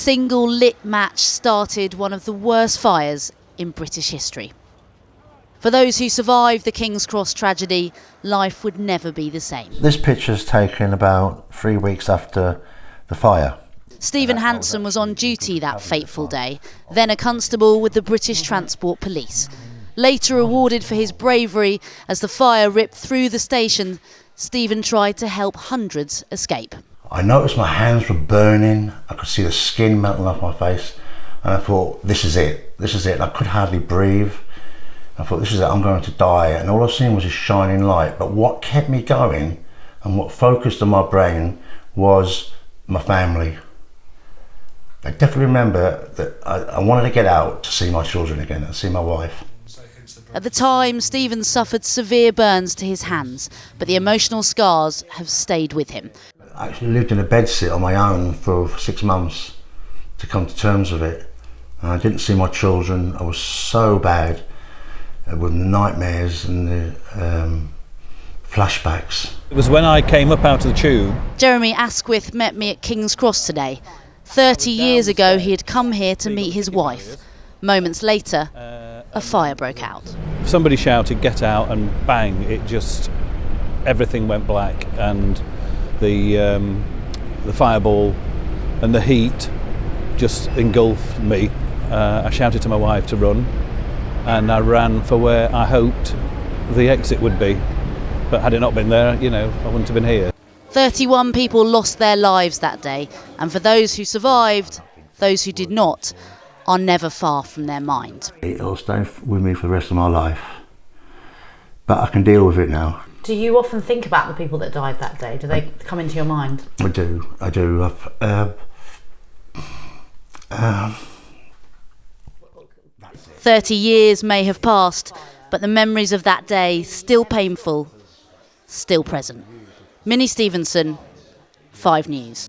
Single lit match started one of the worst fires in British history. For those who survived the King's Cross tragedy, life would never be the same. This picture's taken about 3 weeks after the fire. Stephen Hanson was on duty that fateful day, then a constable with the British Transport Police. Later awarded for his bravery as the fire ripped through the station, Stephen tried to help hundreds escape. I noticed my hands were burning, I could see the skin melting off my face, and I thought, this is it, and I could hardly breathe. I thought, this is it, I'm going to die, and all I seen was a shining light. But what kept me going and what focused on my brain was my family. I definitely remember that I wanted to get out to see my children again and see my wife. At the time, Stephen suffered severe burns to his hands, but the emotional scars have stayed with him. I actually lived in a bedsit on my own for 6 months to come to terms with it. And I didn't see my children. I was so bad with the nightmares and the flashbacks. It was when I came up out of the tube. Jeremy Asquith met me at King's Cross today. 30 years ago, he had come here to meet his wife. Moments later, a fire broke out. Somebody shouted, "Get out," and bang, everything went black, and the fireball and the heat just engulfed me. I shouted to my wife to run, and I ran for where I hoped the exit would be. But had it not been there, I wouldn't have been here. 31 people lost their lives that day, and for those who survived, those who did not, are never far from their mind. It'll stay with me for the rest of my life, but I can deal with it now. Do you often think about the people that died that day? Do they come into your mind? I do. 30 years may have passed, but the memories of that day, still painful, still present. Minnie Stevenson, 5 News.